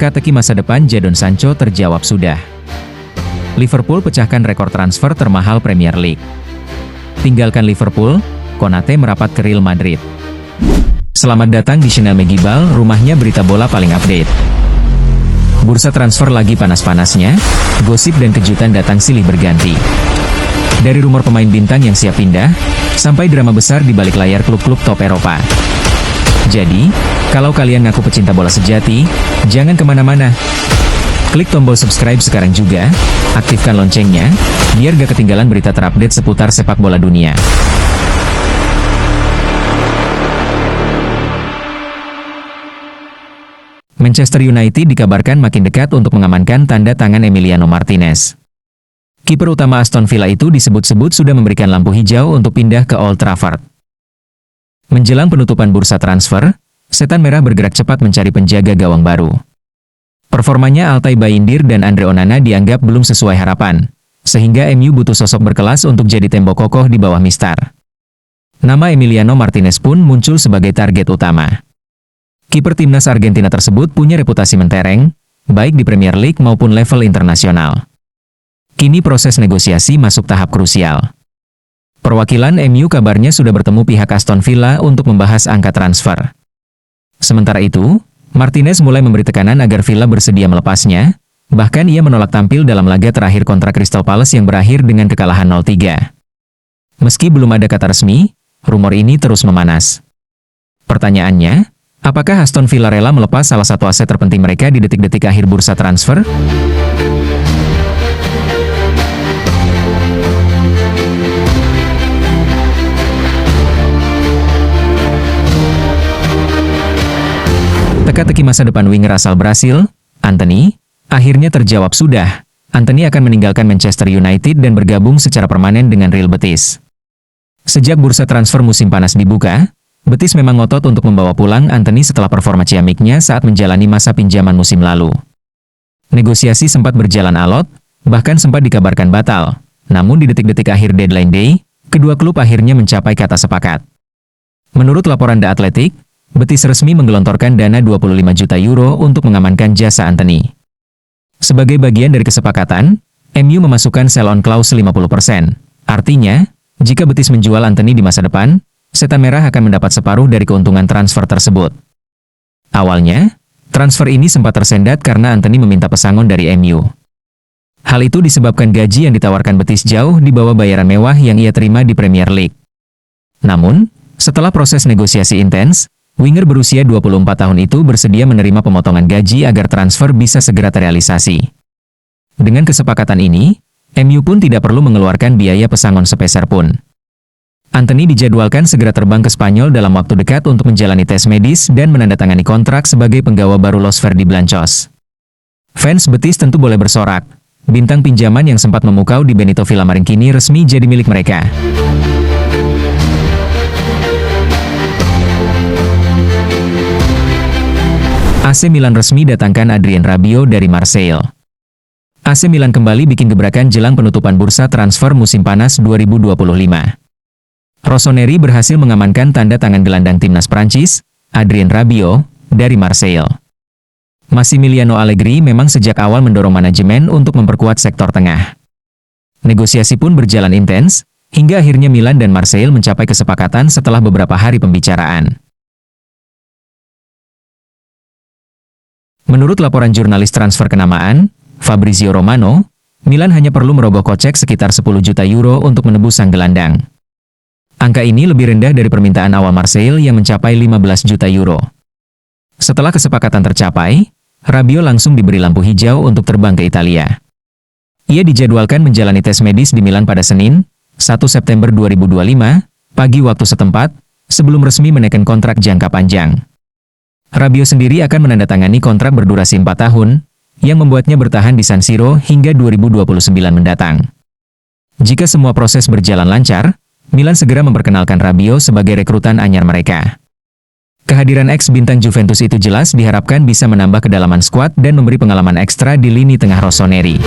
Teka-teki masa depan Jadon Sancho terjawab sudah. Liverpool pecahkan rekor transfer termahal Premier League. Tinggalkan Liverpool, Konate merapat ke Real Madrid. Selamat datang di channel Megibal, rumahnya berita bola paling update. Bursa transfer lagi panas-panasnya, gosip dan kejutan datang silih berganti. Dari rumor pemain bintang yang siap pindah, sampai drama besar di balik layar klub-klub top Eropa. Jadi, kalau kalian ngaku pecinta bola sejati, jangan kemana-mana. Klik tombol subscribe sekarang juga, aktifkan loncengnya, biar gak ketinggalan berita terupdate seputar sepak bola dunia. Manchester United dikabarkan makin dekat untuk mengamankan tanda tangan Emiliano Martinez. Kiper utama Aston Villa itu disebut-sebut sudah memberikan lampu hijau untuk pindah ke Old Trafford. Menjelang penutupan bursa transfer, Setan Merah bergerak cepat mencari penjaga gawang baru. Performanya Altay Bayindir dan Andre Onana dianggap belum sesuai harapan, sehingga MU butuh sosok berkelas untuk jadi tembok kokoh di bawah mistar. Nama Emiliano Martinez pun muncul sebagai target utama. Kiper timnas Argentina tersebut punya reputasi mentereng, baik di Premier League maupun level internasional. Kini proses negosiasi masuk tahap krusial. Perwakilan MU kabarnya sudah bertemu pihak Aston Villa untuk membahas angka transfer. Sementara itu, Martinez mulai memberi tekanan agar Villa bersedia melepasnya, bahkan ia menolak tampil dalam laga terakhir kontra Crystal Palace yang berakhir dengan kekalahan 0-3. Meski belum ada kata resmi, rumor ini terus memanas. Pertanyaannya, apakah Aston Villa rela melepas salah satu aset terpenting mereka di detik-detik akhir bursa transfer? Teka-teki masa depan winger asal Brasil, Antony, akhirnya terjawab sudah. Antony akan meninggalkan Manchester United dan bergabung secara permanen dengan Real Betis. Sejak bursa transfer musim panas dibuka, Betis memang ngotot untuk membawa pulang Antony setelah performa ciamiknya saat menjalani masa pinjaman musim lalu. Negosiasi sempat berjalan alot, bahkan sempat dikabarkan batal. Namun di detik-detik akhir deadline day, kedua klub akhirnya mencapai kata sepakat. Menurut laporan The Athletic, Betis resmi menggelontorkan dana 25 juta euro untuk mengamankan jasa Antony. Sebagai bagian dari kesepakatan, MU memasukkan sell-on clause 50%. Artinya, jika Betis menjual Antony di masa depan, Setan Merah akan mendapat separuh dari keuntungan transfer tersebut. Awalnya, transfer ini sempat tersendat karena Antony meminta pesangon dari MU. Hal itu disebabkan gaji yang ditawarkan Betis jauh di bawah bayaran mewah yang ia terima di Premier League. Namun, setelah proses negosiasi intens, winger berusia 24 tahun itu bersedia menerima pemotongan gaji agar transfer bisa segera terrealisasi. Dengan kesepakatan ini, MU pun tidak perlu mengeluarkan biaya pesangon sepeser pun. Antony dijadwalkan segera terbang ke Spanyol dalam waktu dekat untuk menjalani tes medis dan menandatangani kontrak sebagai penggawa baru Los Verdiblancos. Fans Betis tentu boleh bersorak. Bintang pinjaman yang sempat memukau di Benito Villamarín kini resmi jadi milik mereka. AC Milan resmi datangkan Adrien Rabiot dari Marseille. AC Milan kembali bikin gebrakan jelang penutupan bursa transfer musim panas 2025. Rossoneri berhasil mengamankan tanda tangan gelandang timnas Prancis, Adrien Rabiot, dari Marseille. Massimiliano Allegri memang sejak awal mendorong manajemen untuk memperkuat sektor tengah. Negosiasi pun berjalan intens, hingga akhirnya Milan dan Marseille mencapai kesepakatan setelah beberapa hari pembicaraan. Menurut laporan jurnalis transfer kenamaan, Fabrizio Romano, Milan hanya perlu merogoh kocek sekitar 10 juta euro untuk menebus sang gelandang. Angka ini lebih rendah dari permintaan awal Marseille yang mencapai 15 juta euro. Setelah kesepakatan tercapai, Rabiot langsung diberi lampu hijau untuk terbang ke Italia. Ia dijadwalkan menjalani tes medis di Milan pada Senin, 1 September 2025, pagi waktu setempat, sebelum resmi menaikkan kontrak jangka panjang. Rabiot sendiri akan menandatangani kontrak berdurasi 4 tahun, yang membuatnya bertahan di San Siro hingga 2029 mendatang. Jika semua proses berjalan lancar, Milan segera memperkenalkan Rabiot sebagai rekrutan anyar mereka. Kehadiran ex-bintang Juventus itu jelas diharapkan bisa menambah kedalaman skuad dan memberi pengalaman ekstra di lini tengah Rossoneri.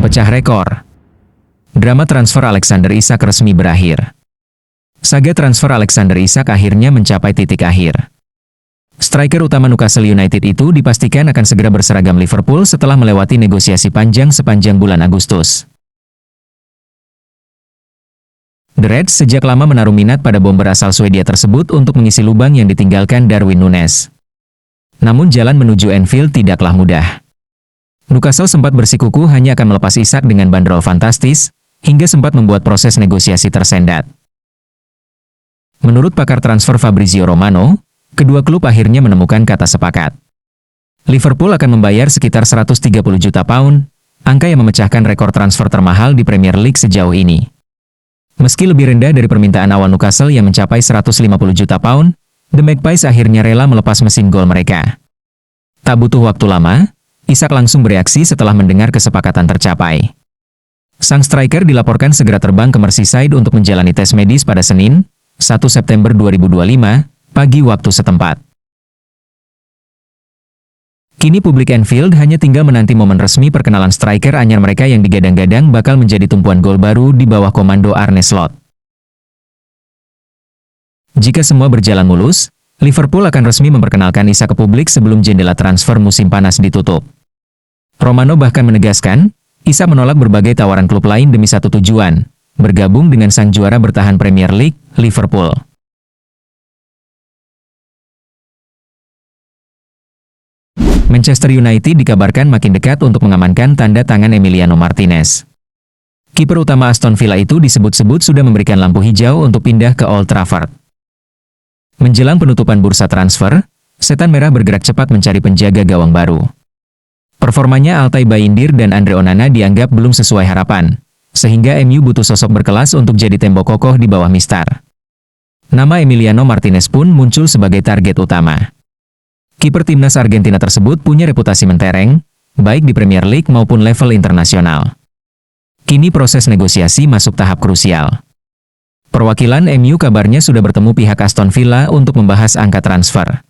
Pecah rekor. Drama transfer Alexander Isak resmi berakhir. Saga transfer Alexander Isak akhirnya mencapai titik akhir. Striker utama Newcastle United itu dipastikan akan segera berseragam Liverpool setelah melewati negosiasi panjang sepanjang bulan Agustus. The Reds sejak lama menaruh minat pada bomber asal Swedia tersebut untuk mengisi lubang yang ditinggalkan Darwin Núñez. Namun jalan menuju Anfield tidaklah mudah. Newcastle sempat bersikukuh hanya akan melepas Isak dengan bandrol fantastis, hingga sempat membuat proses negosiasi tersendat. Menurut pakar transfer Fabrizio Romano, kedua klub akhirnya menemukan kata sepakat. Liverpool akan membayar sekitar 130 juta pound, angka yang memecahkan rekor transfer termahal di Premier League sejauh ini. Meski lebih rendah dari permintaan awal Newcastle yang mencapai 150 juta pound, The Magpies akhirnya rela melepas mesin gol mereka. Tak butuh waktu lama, Isak langsung bereaksi setelah mendengar kesepakatan tercapai. Sang striker dilaporkan segera terbang ke Merseyside untuk menjalani tes medis pada Senin, 1 September 2025, pagi waktu setempat. Kini publik Anfield hanya tinggal menanti momen resmi perkenalan striker anyar mereka yang digadang-gadang bakal menjadi tumpuan gol baru di bawah komando Arne Slot. Jika semua berjalan mulus, Liverpool akan resmi memperkenalkan Isak ke publik sebelum jendela transfer musim panas ditutup. Romano bahkan menegaskan, Isak menolak berbagai tawaran klub lain demi satu tujuan, bergabung dengan sang juara bertahan Premier League, Liverpool. Manchester United dikabarkan makin dekat untuk mengamankan tanda tangan Emiliano Martinez. Kiper utama Aston Villa itu disebut-sebut sudah memberikan lampu hijau untuk pindah ke Old Trafford. Menjelang penutupan bursa transfer, Setan Merah bergerak cepat mencari penjaga gawang baru. Performanya Altay Bayindir dan Andre Onana dianggap belum sesuai harapan, sehingga MU butuh sosok berkelas untuk jadi tembok kokoh di bawah mistar. Nama Emiliano Martinez pun muncul sebagai target utama. Kiper timnas Argentina tersebut punya reputasi mentereng, baik di Premier League maupun level internasional. Kini proses negosiasi masuk tahap krusial. Perwakilan MU kabarnya sudah bertemu pihak Aston Villa untuk membahas angka transfer.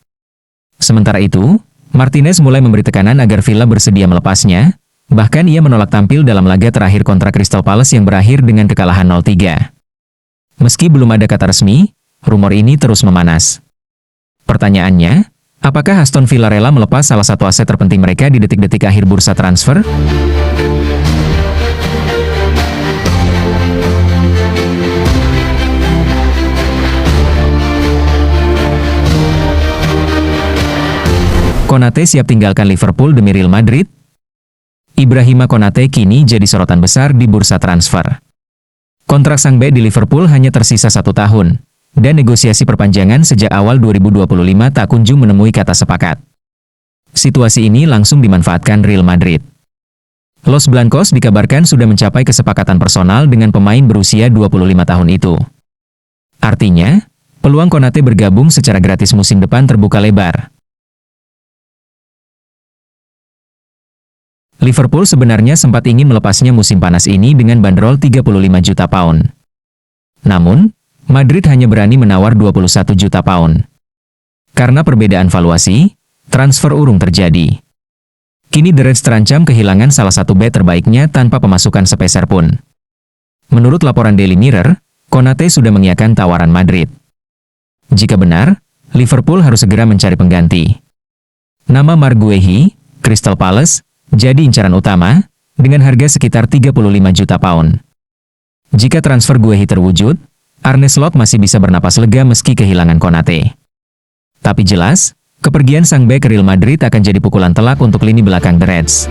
Sementara itu, Martinez mulai memberi tekanan agar Villa bersedia melepasnya, bahkan ia menolak tampil dalam laga terakhir kontra Crystal Palace yang berakhir dengan kekalahan 0-3. Meski belum ada kata resmi, rumor ini terus memanas. Pertanyaannya, apakah Aston Villa rela melepas salah satu aset terpenting mereka di detik-detik akhir bursa transfer? Konate siap tinggalkan Liverpool demi Real Madrid? Ibrahima Konate kini jadi sorotan besar di bursa transfer. Kontrak sang bek di Liverpool hanya tersisa 1 tahun, dan negosiasi perpanjangan sejak awal 2025 tak kunjung menemui kata sepakat. Situasi ini langsung dimanfaatkan Real Madrid. Los Blancos dikabarkan sudah mencapai kesepakatan personal dengan pemain berusia 25 tahun itu. Artinya, peluang Konate bergabung secara gratis musim depan terbuka lebar. Liverpool sebenarnya sempat ingin melepasnya musim panas ini dengan bandrol 35 juta pound. Namun, Madrid hanya berani menawar 21 juta pound. Karena perbedaan valuasi, transfer urung terjadi. Kini The Reds terancam kehilangan salah satu bek terbaiknya tanpa pemasukan sepeser pun. Menurut laporan Daily Mirror, Konate sudah mengiyakan tawaran Madrid. Jika benar, Liverpool harus segera mencari pengganti. Nama Marc Guehi, Crystal Palace, jadi incaran utama, dengan harga sekitar 35 juta pound. Jika transfer Guehi terwujud, Arne Slot masih bisa bernapas lega meski kehilangan Konate. Tapi jelas, kepergian sang bek ke Real Madrid akan jadi pukulan telak untuk lini belakang The Reds.